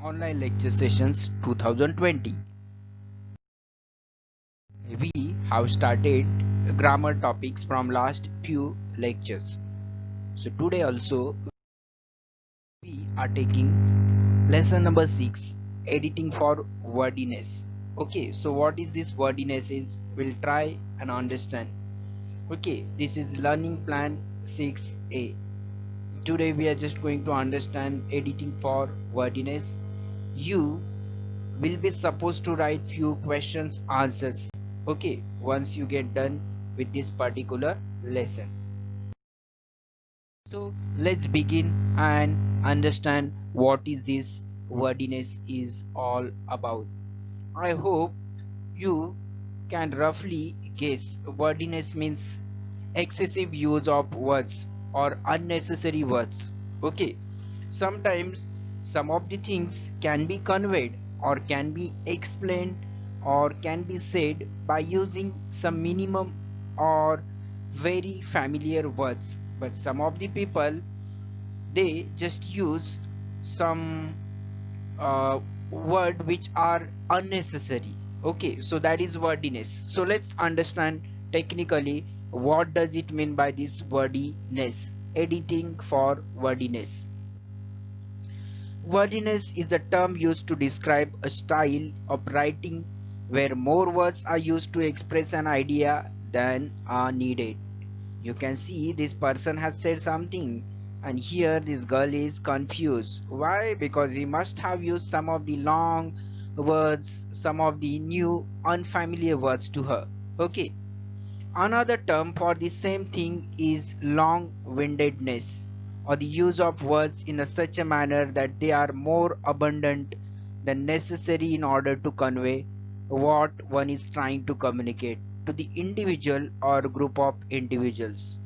Online lecture sessions 2020. We have started grammar topics from last few lectures. So today also we are taking lesson number 6, editing for wordiness. Okay, so what is this wordiness is we'll try and understand. Okay, this is learning plan 6A. Today we are just going to understand editing for wordiness. You will be supposed to write few questions answers, okay, once you get done with this particular lesson. So let's begin and understand what is this wordiness is all about. I hope you can roughly guess. Wordiness means excessive use of words or unnecessary words. Okay, sometimes some of the things can be conveyed or can be explained or can be said by using some minimum or very familiar words, but some of the people they just use some word which are unnecessary. Okay, so that is wordiness. So let's understand technically what does it mean by this wordiness. Editing for wordiness. Wordiness is the term used to describe a style of writing where more words are used to express an idea than are needed. You can see this person has said something, and here this girl is confused. Why? Because he must have used some of the long words, some of the new unfamiliar words to her. Okay. Another term for the same thing is long-windedness, or the use of words in such a manner that they are more abundant than necessary in order to convey what one is trying to communicate to the individual or group of individuals.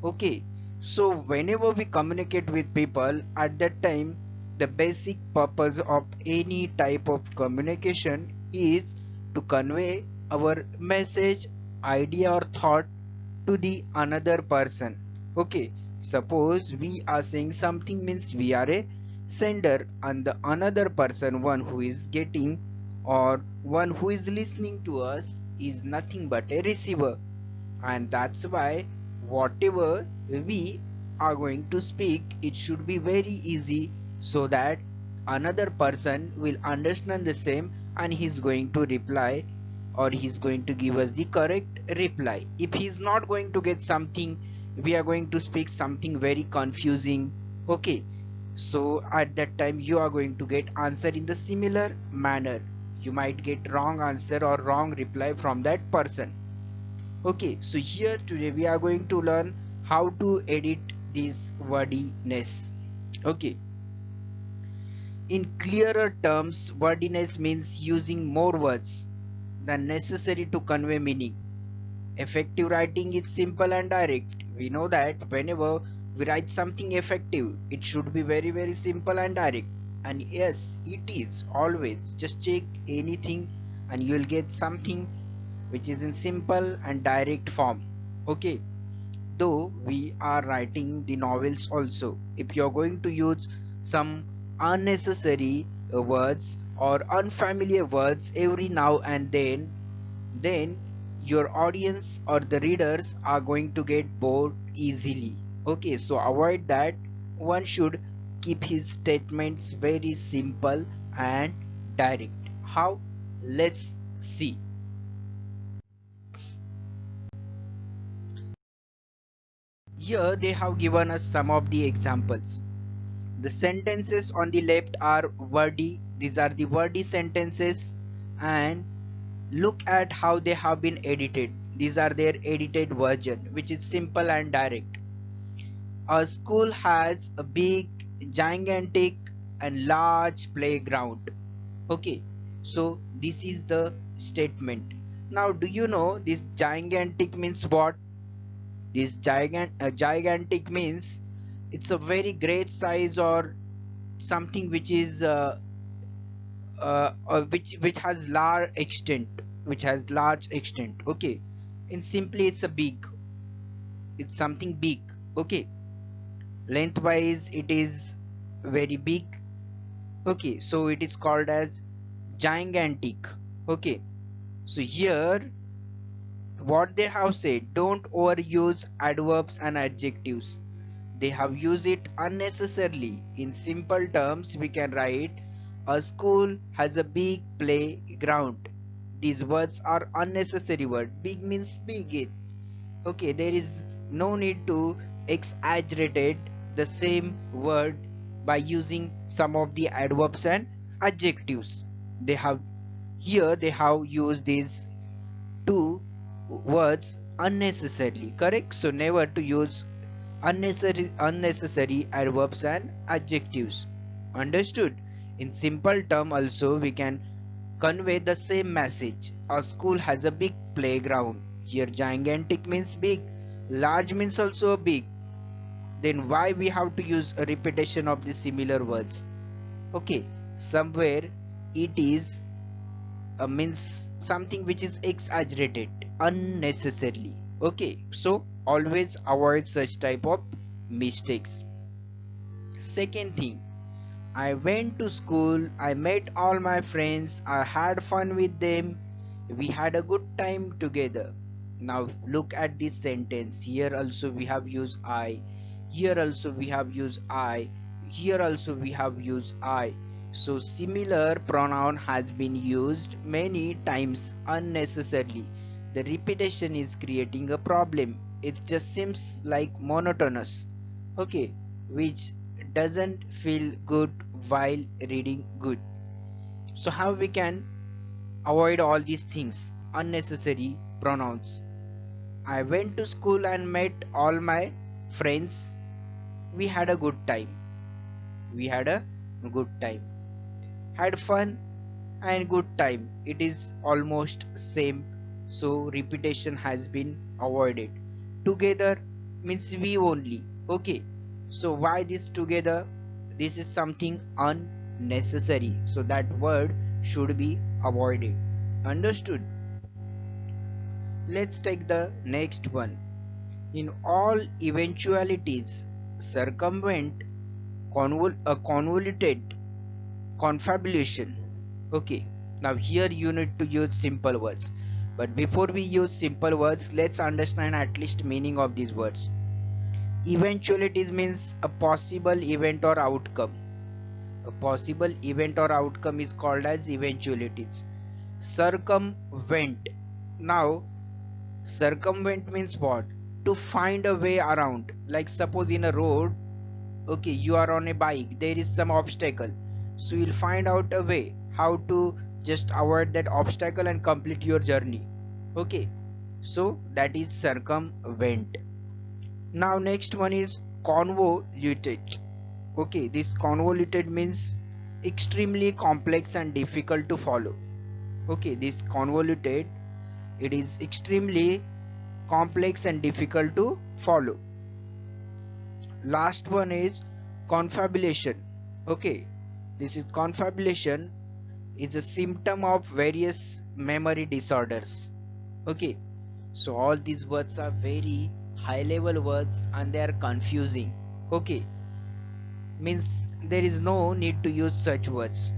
Okay, so whenever we communicate with people, at that time the basic purpose of any type of communication is to convey our message, idea or thought to the another person. Okay, suppose we are saying something means we are a sender and the another person, one who is getting or one who is listening to us, is nothing but a receiver. And that's why whatever we are going to speak, it should be very easy so that another person will understand the same and he's going to reply or he's going to give us the correct reply. If he's not going to get something, we are going to speak something very confusing. Okay, so at that time you are going to get answer in the similar manner. You might get wrong answer or wrong reply from that person. Okay, so here today we are going to learn how to edit this wordiness. Okay, in clearer terms, wordiness means using more words than necessary to convey meaning. Effective writing is simple and direct. We know that whenever we write something effective, it should be very simple and direct. And yes, it is always. Just check anything and you will get something which is in simple and direct form. Okay, though we are writing the novels also, if you're going to use some unnecessary words or unfamiliar words every now and then your audience or the readers are going to get bored easily. Okay, so avoid that. One should keep his statements very simple and direct. How? Let's see. Here they have given us some of the examples. The sentences on the left are wordy. These are the wordy sentences, and look at how they have been edited. These are their edited version, which is simple and direct. A school has a big, gigantic and large playground. Okay, so this is the statement. Now do you know this gigantic means what? This gigantic means it's a very great size or something which is which has large extent, okay, in simply it's a big, it's something big. Okay, lengthwise it is very big, Okay, so it is called as gigantic. Okay, so here what they have said, don't overuse adverbs and adjectives. They have used it unnecessarily. In simple terms, we can write a school has a big playground. These words are unnecessary word. Big means big. Okay, there is no need to exaggerate the same word by using some of the adverbs and adjectives. They have here they have used these two words unnecessarily, correct? So never to use unnecessary adverbs and adjectives. Understood? In simple term also we can convey the same message. A school has a big playground. Here gigantic means big, large means also big. Then why we have to use a repetition of the similar words? Okay, somewhere it is means something which is exaggerated unnecessarily. Okay, so always avoid such type of mistakes. Second thing, I went to school, I met all my friends, I had fun with them, we had a good time together. Now look at this sentence. Here also we have used I, here also we have used I, here also we have used I. So similar pronoun has been used many times unnecessarily. The repetition is creating a problem. It just seems like monotonous. Okay, which doesn't feel good while reading good. So how we can avoid all these things, unnecessary pronouns? I went to school and met all my friends. We had a good time. We had a good time. Had fun and good time. It is almost same. So repetition has been avoided. Together means we only. Okay. So why this together? This is something unnecessary. So that word should be avoided. Understood? Let's take the next one. In all eventualities, circumvent, convoluted, confabulation. Okay, now here you need to use simple words. But before we use simple words, let's understand at least meaning of these words. Eventualities means a possible event or outcome. A possible event or outcome is called as eventualities. Circumvent. Now circumvent means what? To find a way around. Like suppose in a road, okay, you are on a bike, there is some obstacle, so you'll find out a way how to just avoid that obstacle and complete your journey. Okay, so that is circumvent. Now next one is convoluted. Okay, this convoluted means extremely complex and difficult to follow. Okay, this convoluted, it is extremely complex and difficult to follow. Last one is confabulation. Okay, this is confabulation is a symptom of various memory disorders. Okay, so all these words are very high level words and they are confusing. Okay, means there is no need to use such words.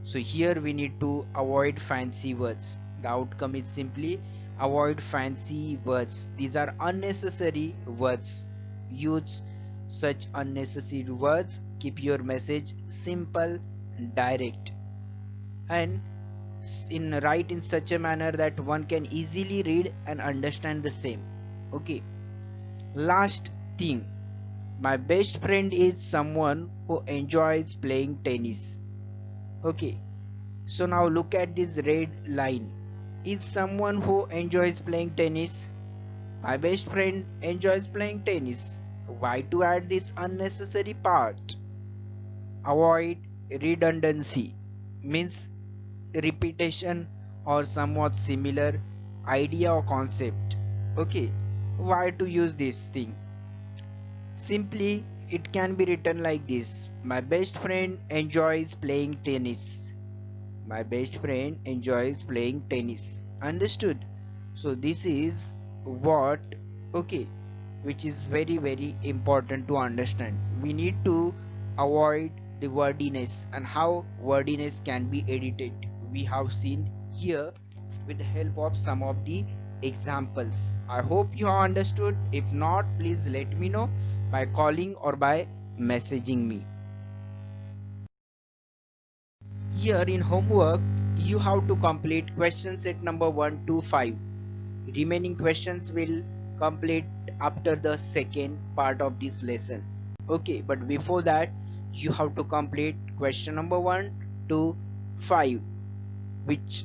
So here we need to avoid fancy words. The outcome is simply avoid fancy words. These are unnecessary words. Use such unnecessary words. Keep your message simple, direct, and write in such a manner that one can easily read and understand the same. Okay. Last thing, my best friend is someone who enjoys playing tennis. Okay. So now look at this red line. Is someone who enjoys playing tennis. My best friend enjoys playing tennis. Why to add this unnecessary part? Avoid redundancy. Means repetition or somewhat similar idea or concept. Okay. Why to use this thing? Simply it can be written like this. My best friend enjoys playing tennis. My best friend enjoys playing tennis. Understood? So this is what, okay, which is very important to understand. We need to avoid the wordiness and how wordiness can be edited. We have seen here with the help of some of the examples. I hope you have understood. If not, please let me know by calling or by messaging me. Here in homework, you have to complete question set number 1 to 5. Remaining questions will complete after the second part of this lesson. Okay, but before that, you have to complete question number 1 to 5, which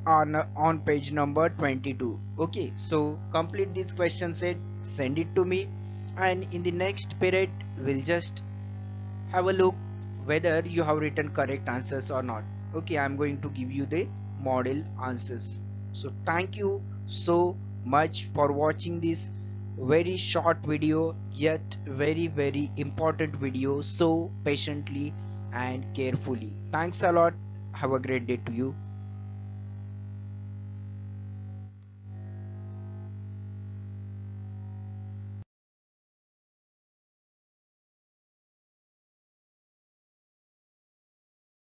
on page number 22. Okay, so complete this question set, send it to me, and in the next period, we'll just have a look whether you have written correct answers or not. Okay, I'm going to give you the model answers. So thank you so much for watching this very short video, yet very important video, so patiently and carefully. Thanks a lot. Have a great day to you.